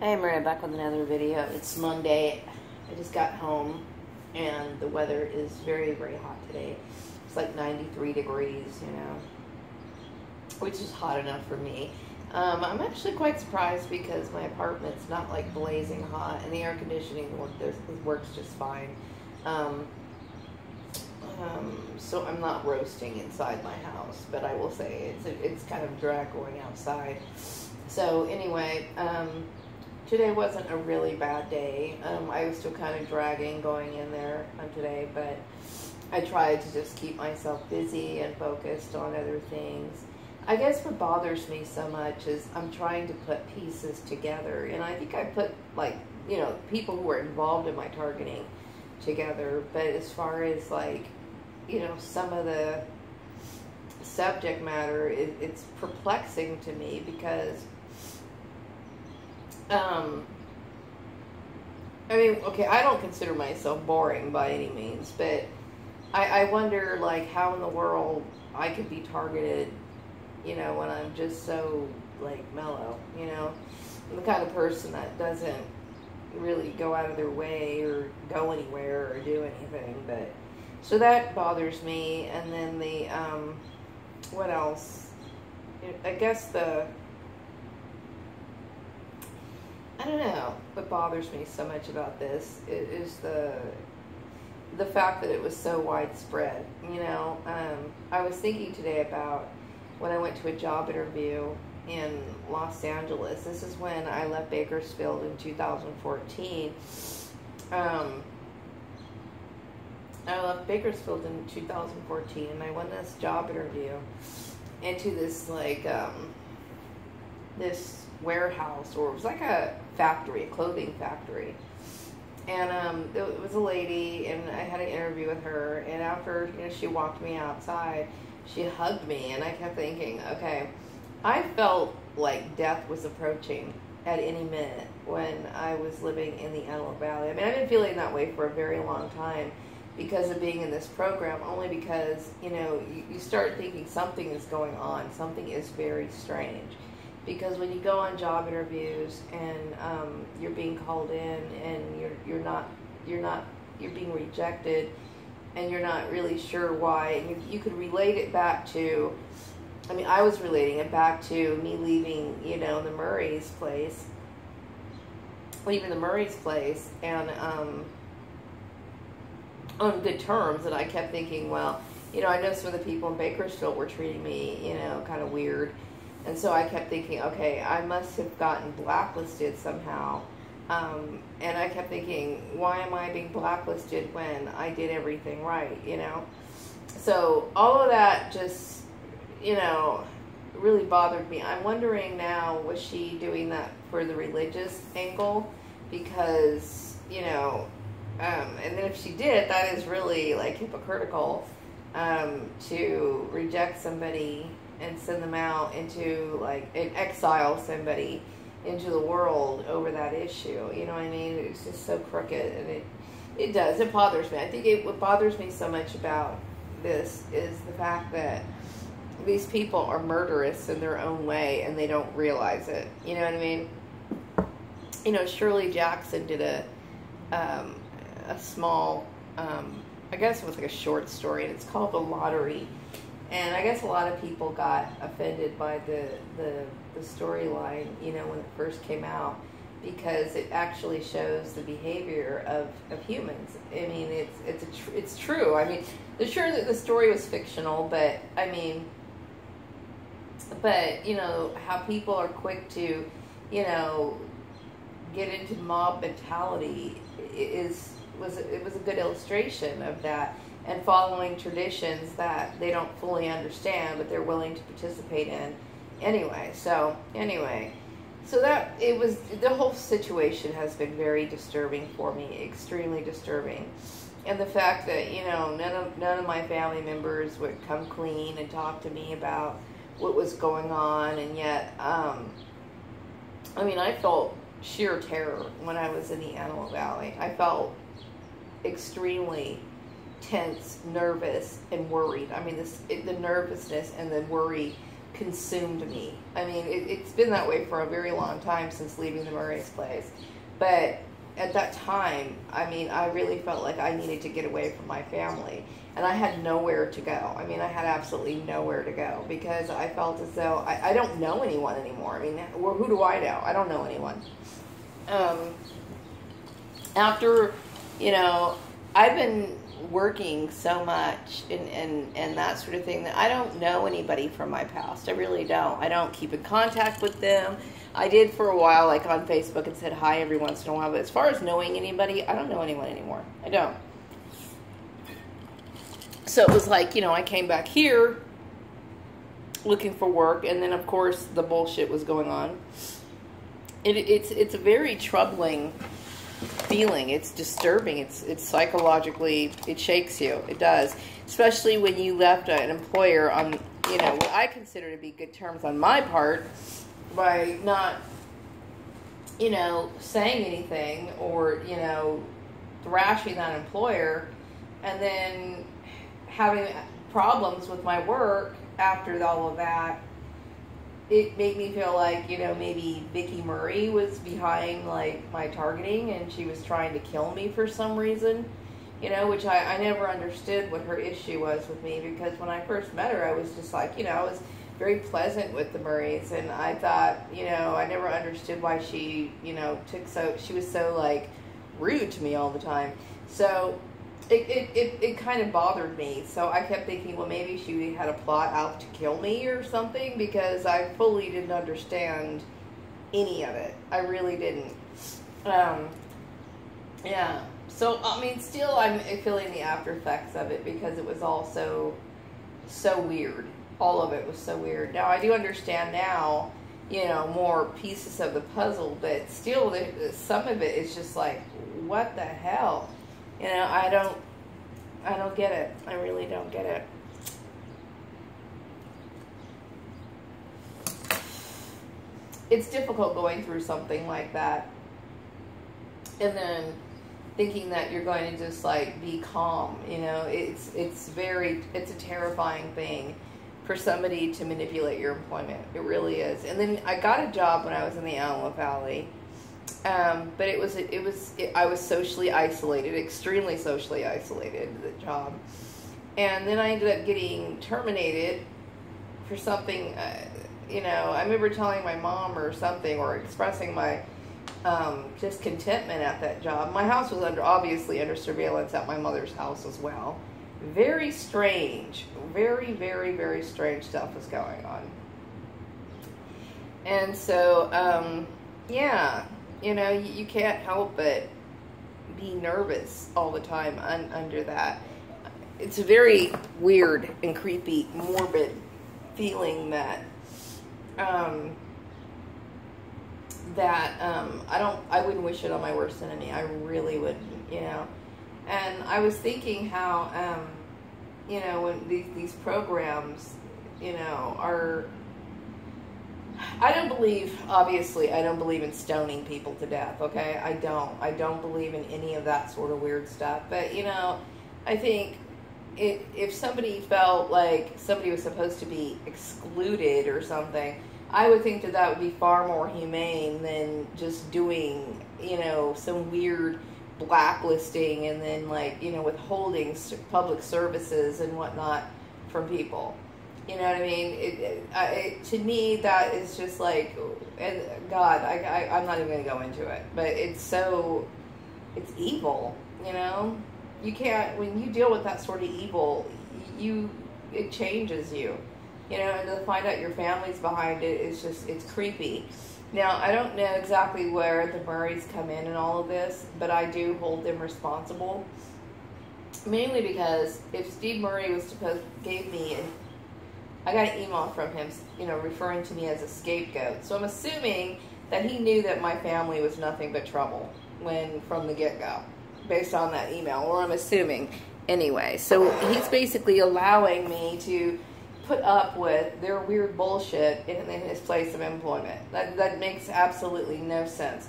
Hey, Maria, back with another video. It's Monday. I just got home and the weather is very, very hot today. It's like 93 degrees, which is hot enough for me. I'm actually quite surprised because my apartment's not like blazing hot and the air conditioning works just fine. So I'm not roasting inside my house, but I will say it's kind of dry going outside. So anyway, today wasn't a really bad day. I was still kind of dragging going in there today, but I tried to just keep myself busy and focused on other things. I guess what bothers me so much is I'm trying to put pieces together, and I think I put, like, people who were involved in my targeting together, but as far as, like, some of the subject matter, it's perplexing to me because I mean, okay, I don't consider myself boring by any means, but I wonder, like, how in the world I could be targeted, when I'm just so, like, mellow, I'm the kind of person that doesn't really go out of their way or go anywhere or do anything, but, so that bothers me. And then the, what else? I guess I don't know what bothers me so much about this is the fact that it was so widespread. I was thinking today about when I went to a job interview in Los Angeles. This is when I left Bakersfield in 2014. I left Bakersfield in 2014, and I went this job interview into this, like, this warehouse, or it was like a factory, a clothing factory. And it was a lady, and I had an interview with her, and after, she walked me outside, she hugged me, and I kept thinking, okay, I felt like death was approaching at any minute when I was living in the Antelope Valley. I mean, I've been feeling that way for a very long time because of being in this program, only because, you start thinking something is going on, something is very strange. Because when you go on job interviews and you're being called in and you're being rejected and you're not really sure why, and you could relate it back to, I mean, I was relating it back to me leaving, the Murray's place, and on good terms, and I kept thinking, well, I know some of the people in Bakersfield were treating me, kind of weird. And so I kept thinking, okay, I must have gotten blacklisted somehow. And I kept thinking, why am I being blacklisted when I did everything right, So all of that just, really bothered me. I'm wondering now, was she doing that for the religious angle? Because, and then if she did, that is really, like, hypocritical to reject somebody and send them out into, like, and exile somebody into the world over that issue. You know what I mean? It's just so crooked, and it bothers me. I think what bothers me so much about this is the fact that these people are murderous in their own way, and they don't realize it. You know what I mean? Shirley Jackson did a small, I guess it was like a short story, and it's called The Lottery. And I guess a lot of people got offended by the storyline, when it first came out, because it actually shows the behavior of humans. I mean, it's true. I mean, they're sure that the story was fictional, but I mean, how people are quick to, get into mob mentality was a good illustration of that. And following traditions that they don't fully understand, but they're willing to participate in anyway. So that the whole situation has been very disturbing for me, extremely disturbing. And the fact that, none of my family members would come clean and talk to me about what was going on. And yet, I mean, I felt sheer terror when I was in the Antelope Valley. I felt extremely tense, nervous, and worried. I mean, the nervousness and the worry consumed me. I mean, it's been that way for a very long time since leaving the Murray's place. But at that time, I mean, I really felt like I needed to get away from my family. And I had nowhere to go. I mean, I had absolutely nowhere to go because I felt as though I don't know anyone anymore. I mean, who do I know? I don't know anyone. After, I've been working so much and that sort of thing that I don't know anybody from my past. I really don't. I don't keep in contact with them. I did for a while, like on Facebook, and said hi every once in a while. But as far as knowing anybody, I don't know anyone anymore. I don't. So it was like, I came back here looking for work, and then of course the bullshit was going on. It's a very troubling feeling. It's disturbing. It's psychologically, it shakes you. It does, especially when you left an employer on what I consider to be good terms on my part by not saying anything or thrashing that employer, and then having problems with my work after all of that. It made me feel like, maybe Vicki Murray was behind, like, my targeting, and she was trying to kill me for some reason, which I never understood what her issue was with me, because when I first met her, I was just like, I was very pleasant with the Murrays, and I thought, I never understood why she, she was so, like, rude to me all the time. So it kind of bothered me. So I kept thinking, well, maybe she had a plot out to kill me or something, because I fully didn't understand any of it. I really didn't. Yeah. So, I mean, still I'm feeling the after effects of it, because it was all so weird. All of it was so weird. Now, I do understand now, more pieces of the puzzle, but still some of it is just like, what the hell? I don't get it. I really don't get it. It's difficult going through something like that and then thinking that you're going to just like be calm. It's a terrifying thing for somebody to manipulate your employment. It really is. And then I got a job when I was in the Antelope Valley. But I was socially isolated, extremely socially isolated, the job. And then I ended up getting terminated for something, I remember telling my mom or something, or expressing my discontentment at that job. My house was obviously under surveillance at my mother's house as well. Very strange, very, very, very strange stuff was going on. And so, yeah. You can't help but be nervous all the time under that. It's a very weird and creepy, morbid feeling that I wouldn't wish it on my worst enemy. I really wouldn't, And I was thinking how, when these programs, are... I don't believe in stoning people to death, okay? I don't believe in any of that sort of weird stuff. But, I think if somebody felt like somebody was supposed to be excluded or something, I would think that would be far more humane than just doing, some weird blacklisting and then, withholding public services and whatnot from people. You know what I mean? To me, that is just like, and God, I'm not even going to go into it, but it's evil, You can't, when you deal with that sort of evil, it changes you, and to find out your family's behind it is just, it's creepy. Now, I don't know exactly where the Murrays come in all of this, but I do hold them responsible, mainly because if Steve Murray I got an email from him, referring to me as a scapegoat. So I'm assuming that he knew that my family was nothing but trouble from the get-go, based on that email, or I'm assuming anyway. So he's basically allowing me to put up with their weird bullshit in his place of employment. That makes absolutely no sense,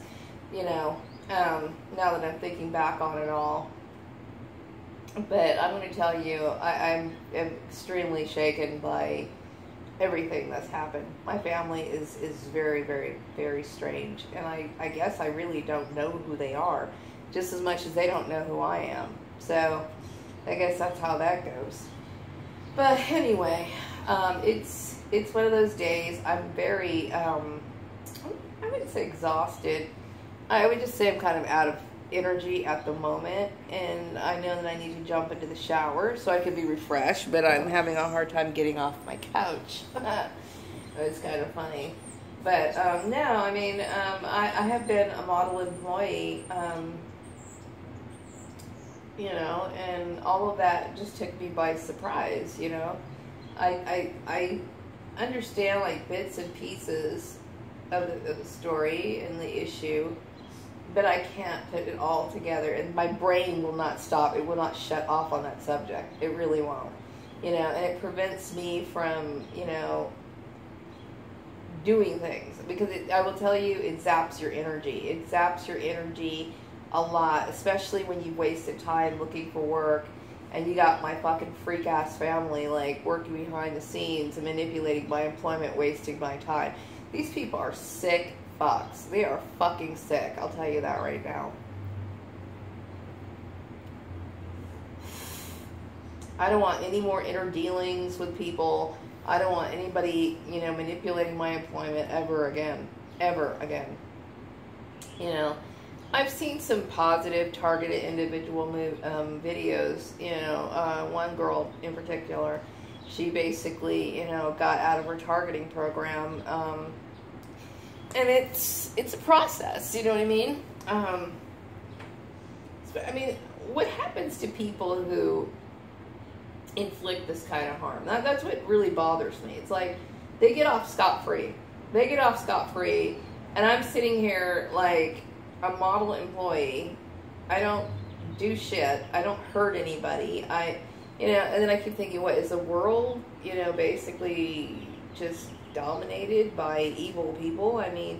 now that I'm thinking back on it all. But I'm going to tell you, I'm extremely shaken by everything that's happened. My family is very, very, very strange. And I guess I really don't know who they are, just as much as they don't know who I am. So I guess that's how that goes. But anyway, it's one of those days. I'm very, I wouldn't say exhausted. I would just say I'm kind of out of energy at the moment, and I know that I need to jump into the shower so I can be refreshed, but I'm having a hard time getting off my couch. It's kind of funny. But no, I mean, I have been a model employee, you know, and all of that just took me by surprise, you know. I understand like bits and pieces of the story and the issue, but I can't put it all together, and my brain will not stop. It will not shut off on that subject. It really won't, you know, and it prevents me from, you know, doing things, because I will tell you, it zaps your energy. It zaps your energy a lot, especially when you've wasted time looking for work, and you got my fucking freak ass family like working behind the scenes and manipulating my employment, wasting my time. These people are sick fucks. They are fucking sick. I'll tell you that right now. I don't want any more inner dealings with people. I don't want anybody, you know, manipulating my employment ever again. Ever again. You know, I've seen some positive, targeted individual videos. You know, one girl in particular, she basically, you know, got out of her targeting program. And it's a process, you know what I mean? I mean, what happens to people who inflict this kind of harm? That's what really bothers me. It's like, they get off scot-free. They get off scot-free, and I'm sitting here like a model employee. I don't do shit. I don't hurt anybody. You know, and then I keep thinking, what, is the world, you know, basically just dominated by evil people? I mean,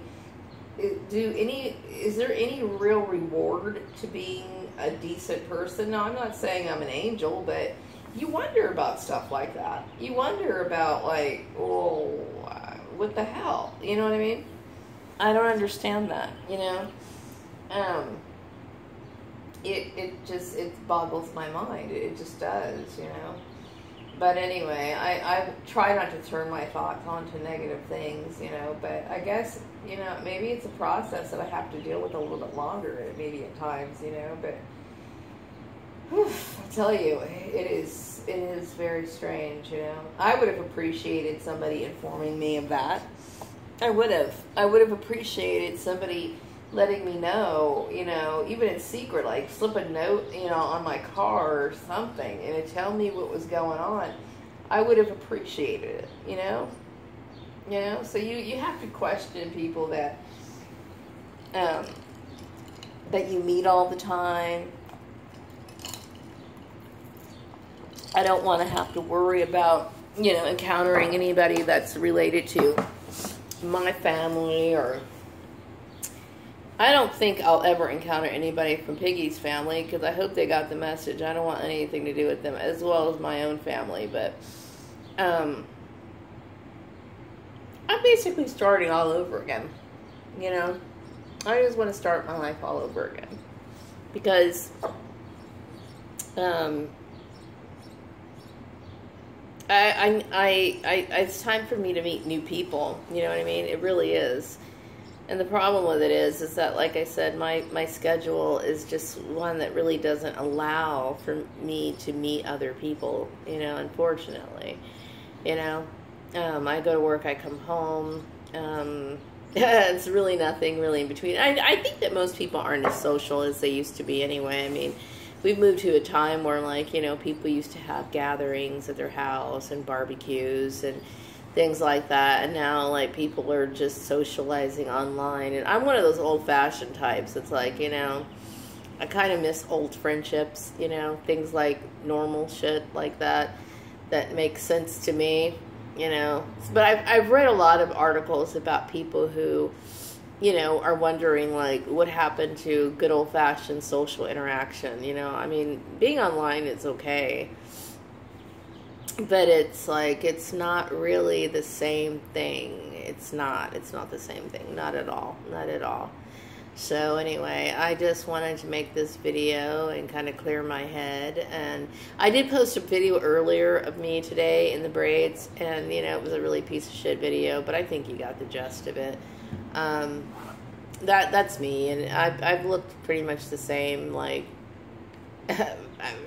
is there any real reward to being a decent person? Now, I'm not saying I'm an angel, but you wonder about stuff like that. You wonder about, like, oh, what the hell? You know what I mean? I don't understand that, you know? It boggles my mind. It just does, you know? But anyway, I try not to turn my thoughts onto negative things, you know, but I guess, you know, maybe it's a process that I have to deal with a little bit longer, maybe at times, you know, but whew, I'll tell you, it is very strange, you know. I would have appreciated somebody informing me of that. I would have appreciated somebody letting me know, you know, even in secret, like slip a note, you know, on my car or something, and to tell me what was going on. I would have appreciated it, you know. You know, so you have to question people that you meet all the time. I don't want to have to worry about, you know, encountering anybody that's related to my family, or I don't think I'll ever encounter anybody from Piggy's family, because I hope they got the message. I don't want anything to do with them, as well as my own family, but I'm basically starting all over again, you know. I just want to start my life all over again, because it's time for me to meet new people, you know what I mean? It really is. And the problem with it is that, like I said, my schedule is just one that really doesn't allow for me to meet other people, you know, unfortunately. You know, I go to work, I come home, it's really nothing really in between. I think that most people aren't as social as they used to be anyway. I mean, we've moved to a time where, like, you know, people used to have gatherings at their house and barbecues and things like that, and now, like, people are just socializing online, and I'm one of those old-fashioned types. It's like, you know, I kind of miss old friendships, you know, things like normal shit like that makes sense to me, you know. But I've read a lot of articles about people who, you know, are wondering, like, what happened to good old-fashioned social interaction, you know. I mean, being online is okay, but it's like, it's not really the same thing. It's not the same thing. Not at all. Not at all. So anyway, I just wanted to make this video and kind of clear my head. And I did post a video earlier of me today in the braids, and you know, it was a really piece of shit video, but I think you got the gist of it. That's me, and I've looked pretty much the same. Like,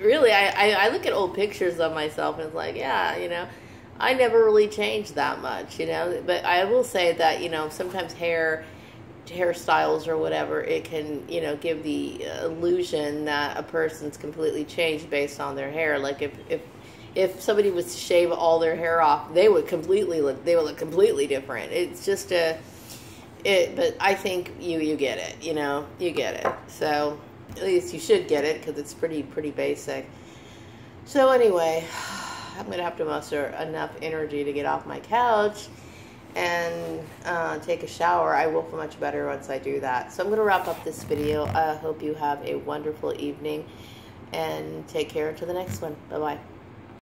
really, I look at old pictures of myself and it's like, yeah, you know, I never really changed that much, you know. But I will say that, you know, sometimes hairstyles or whatever, it can, you know, give the illusion that a person's completely changed based on their hair. Like if somebody was to shave all their hair off, they would look completely different. It's just but I think you get it, you know, you get it. So at least you should get it, because it's pretty basic. So anyway, I'm gonna have to muster enough energy to get off my couch and take a shower. I will feel much better once I do that. So I'm going to wrap up this video. I hope you have a wonderful evening, and take care until the next one. Bye-bye.